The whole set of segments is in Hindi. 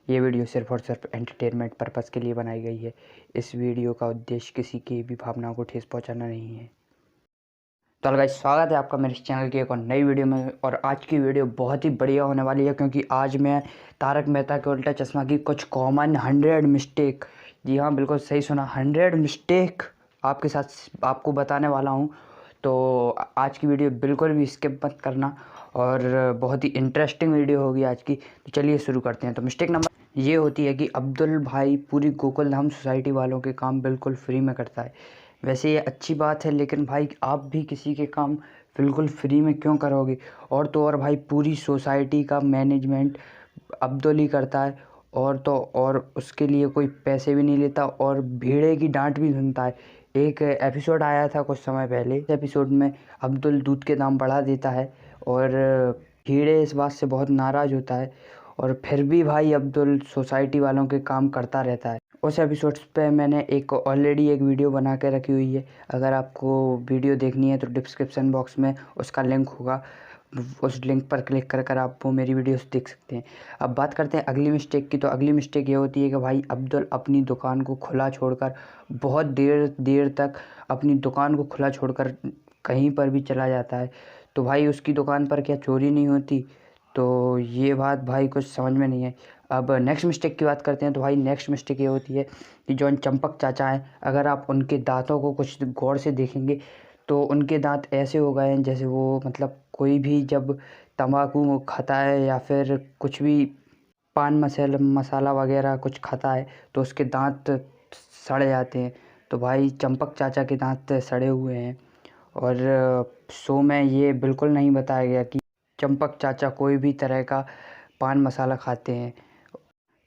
ये वीडियो सिर्फ और सिर्फ एंटरटेनमेंट पर्पज़ के लिए बनाई गई है। इस वीडियो का उद्देश्य किसी की भी भावनाओं को ठेस पहुंचाना नहीं है। तो गाइस, स्वागत है आपका मेरे चैनल की एक और नई वीडियो में। और आज की वीडियो बहुत ही बढ़िया होने वाली है, क्योंकि आज मैं तारक मेहता के उल्टा चश्मा की कुछ कॉमन 100 मिस्टेक, जी हाँ बिल्कुल सही सुना, 100 मिस्टेक आपके साथ आपको बताने वाला हूँ। तो आज की वीडियो बिल्कुल भी स्किप मत करना, और बहुत ही इंटरेस्टिंग वीडियो होगी आज की। तो चलिए शुरू करते हैं। तो मिस्टेक नंबर ये होती है कि अब्दुल भाई पूरी गोकुलधाम सोसाइटी वालों के काम बिल्कुल फ्री में करता है। वैसे ये अच्छी बात है, लेकिन भाई आप भी किसी के काम बिल्कुल फ्री में क्यों करोगे? और तो और भाई पूरी सोसाइटी का मैनेजमेंट अब्दुल ही करता है, और तो और उसके लिए कोई पैसे भी नहीं लेता, और भीड़े की डांट भी सुनता है। एक एपिसोड आया था कुछ समय पहले, इस एपिसोड में अब्दुल दूध के दाम बढ़ा देता है, और भीड़े इस बात से बहुत नाराज़ होता है, और फिर भी भाई अब्दुल सोसाइटी वालों के काम करता रहता है। उस एपिसोड्स पे मैंने ऑलरेडी एक वीडियो बना के रखी हुई है। अगर आपको वीडियो देखनी है तो डिस्क्रिप्शन बॉक्स में उसका लिंक होगा, उस लिंक पर क्लिक कर आप वो मेरी वीडियोस देख सकते हैं। अब बात करते हैं अगली मिस्टेक की। तो अगली मिस्टेक ये होती है कि भाई अब्दुल अपनी दुकान को खुला छोड़कर बहुत देर देर तक अपनी दुकान को खुला छोड़कर कहीं पर भी चला जाता है। तो भाई उसकी दुकान पर क्या चोरी नहीं होती? तो ये बात भाई कुछ समझ में नहीं है। अब नेक्स्ट मिस्टेक की बात करते हैं। तो भाई नेक्स्ट मिस्टेक ये होती है कि जो चंपक चाचा हैं, अगर आप उनके दांतों को कुछ गौर से देखेंगे तो उनके दांत ऐसे हो गए हैं जैसे वो कोई भी जब तंबाकू खाता है या फिर कुछ भी पान मसाला वगैरह कुछ खाता है तो उसके दांत सड़ जाते हैं। तो भाई चंपक चाचा के दांत सड़े हुए हैं, और शो में ये बिल्कुल नहीं बताया गया कि चंपक चाचा कोई भी तरह का पान मसाला खाते हैं।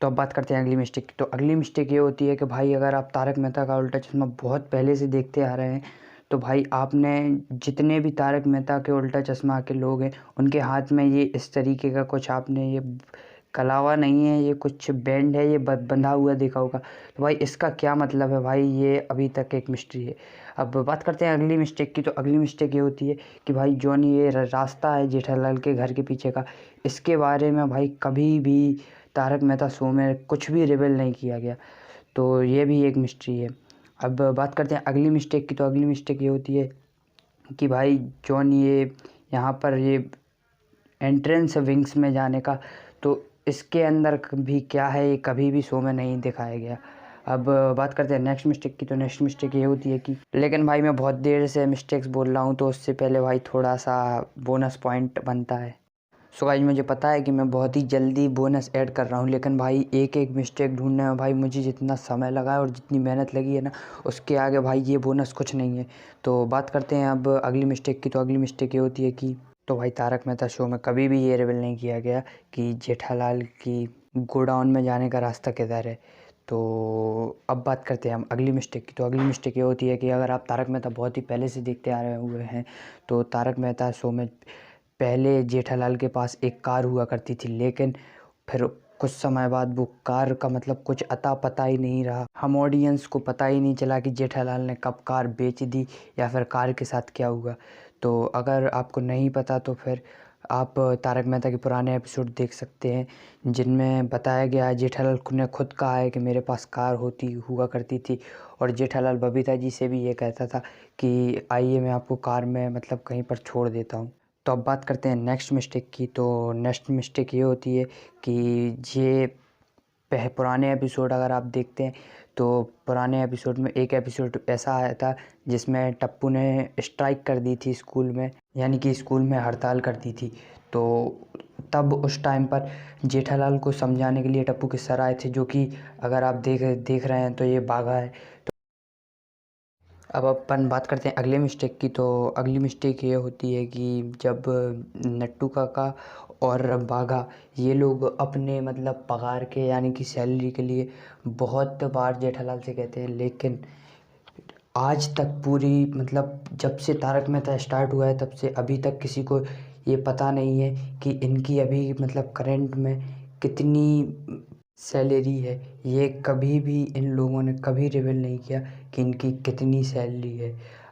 तो अब बात करते हैं अगली मिस्टेक की। तो अगली मिस्टेक ये होती है कि भाई अगर आप तारक मेहता का उल्टा चश्मा बहुत पहले से देखते आ रहे हैं, तो भाई आपने जितने भी तारक मेहता के उल्टा चश्मा के लोग हैं उनके हाथ में ये इस तरीके का कुछ आपने ये कलावा नहीं है, ये कुछ बैंड है, ये बंधा हुआ देखा होगा। तो भाई इसका क्या मतलब है भाई? ये अभी तक एक मिस्ट्री है। अब बात करते हैं अगली मिस्टेक की। तो अगली मिस्टेक ये होती है कि भाई जो ये रास्ता है जेठालाल के घर के पीछे का, इसके बारे में भाई कभी भी तारक मेहता शो में कुछ भी रिवील नहीं किया गया। तो ये भी एक मिस्ट्री है। अब बात करते हैं अगली मिस्टेक की। तो अगली मिस्टेक ये होती है कि भाई जॉन ये यहाँ पर ये एंट्रेंस विंग्स में जाने का, तो इसके अंदर भी क्या है ये कभी भी शो में नहीं दिखाया गया। अब बात करते हैं नेक्स्ट मिस्टेक की। तो नेक्स्ट मिस्टेक ये होती है कि, लेकिन भाई मैं बहुत देर से मिस्टेक्स बोल रहा हूँ तो उससे पहले भाई थोड़ा सा बोनस पॉइंट बनता है। सो गाइस, मुझे पता है कि मैं बहुत ही जल्दी बोनस ऐड कर रहा हूँ, लेकिन भाई एक एक मिस्टेक ढूंढने में भाई मुझे जितना समय लगा है और जितनी मेहनत लगी है ना, उसके आगे भाई ये बोनस कुछ नहीं है। तो बात करते हैं अब अगली मिस्टेक की। तो अगली मिस्टेक ये होती है कि, तो भाई तारक मेहता शो में कभी भी ये रिवील नहीं किया गया कि जेठालाल की गोडाउन में जाने का रास्ता किधर है। तो अब बात करते हैं हम अगली मिस्टेक की। तो अगली मिस्टेक ये होती है कि अगर आप तारक मेहता बहुत ही पहले से देखते आ रहे हुए हैं, तो तारक मेहता शो में पहले जेठालाल के पास एक कार हुआ करती थी, लेकिन फिर कुछ समय बाद वो कार का कुछ अता पता ही नहीं रहा। हम ऑडियंस को पता ही नहीं चला कि जेठालाल ने कब कार बेच दी या फिर कार के साथ क्या हुआ। तो अगर आपको नहीं पता तो फिर आप तारक मेहता के पुराने एपिसोड देख सकते हैं, जिनमें बताया गया है जेठालाल ने खुद कहा है कि मेरे पास कार होती हुआ करती थी, और जेठालाल बबीता जी से भी ये कहता था कि आइए मैं आपको कार में कहीं पर छोड़ देता हूँ। तो अब बात करते हैं नेक्स्ट मिस्टेक की। तो नेक्स्ट मिस्टेक ये होती है कि ये पुराने एपिसोड अगर आप देखते हैं तो पुराने एपिसोड में एक एपिसोड ऐसा आया था जिसमें टप्पू ने स्ट्राइक कर दी थी स्कूल में, यानी कि स्कूल में हड़ताल कर दी थी। तो तब उस टाइम पर जेठालाल को समझाने के लिए टप्पू के सर आए थे, जो कि अगर आप देख रहे हैं तो ये बाघा है। अब अपन बात करते हैं अगले मिस्टेक की। तो अगली मिस्टेक ये होती है कि जब नट्टू काका और बाघा ये लोग अपने पगार के यानी कि सैलरी के लिए बहुत बार जेठालाल से कहते हैं, लेकिन आज तक पूरी जब से तारक मेहता स्टार्ट हुआ है तब से अभी तक किसी को ये पता नहीं है कि इनकी अभी करंट में कितनी सैलरी है। ये कभी भी इन लोगों ने कभी रिवील नहीं किया कि इनकी कितनी सैलरी है।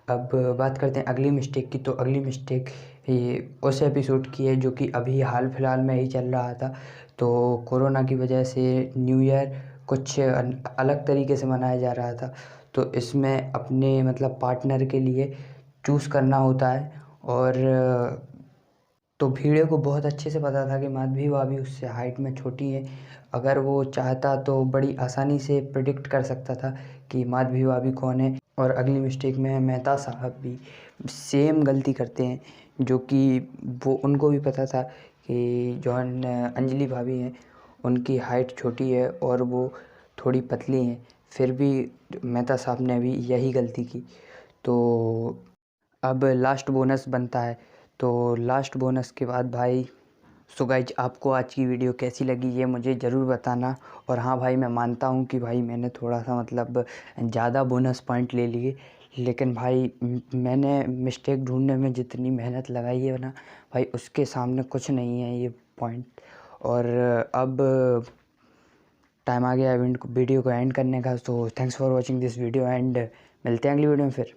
अब बात करते हैं अगली मिस्टेक की। तो अगली मिस्टेक ये उस एपिसोड की है जो कि अभी हाल फिलहाल में ही चल रहा था। तो कोरोना की वजह से न्यू ईयर कुछ अलग तरीके से मनाया जा रहा था। तो इसमें अपने मतलब पार्टनर के लिए चूज़ करना होता है। और तो भिड़े को बहुत अच्छे से पता था कि माधवी भाभी उससे हाइट में छोटी है। अगर वो चाहता तो बड़ी आसानी से प्रिडिक्ट कर सकता था कि माधवी भाभी कौन है। और अगली मिस्टेक में मेहता साहब भी सेम गलती करते हैं, जो कि वो उनको भी पता था कि जो अंजलि भाभी हैं उनकी हाइट छोटी है और वो थोड़ी पतली हैं, फिर भी मेहता साहब ने भी यही गलती की। तो अब लास्ट बोनस बनता है। तो लास्ट बोनस के बाद भाई, सो गाइज आपको आज की वीडियो कैसी लगी ये मुझे ज़रूर बताना। और हाँ भाई, मैं मानता हूँ कि भाई मैंने थोड़ा सा मतलब ज़्यादा बोनस पॉइंट ले लिए, लेकिन भाई मैंने मिस्टेक ढूंढने में जितनी मेहनत लगाई है ना भाई, उसके सामने कुछ नहीं है ये पॉइंट। और अब टाइम आ गया वीडियो को एंड करने का। तो thanks for watching this video and मिलते हैं अगली वीडियो में फिर।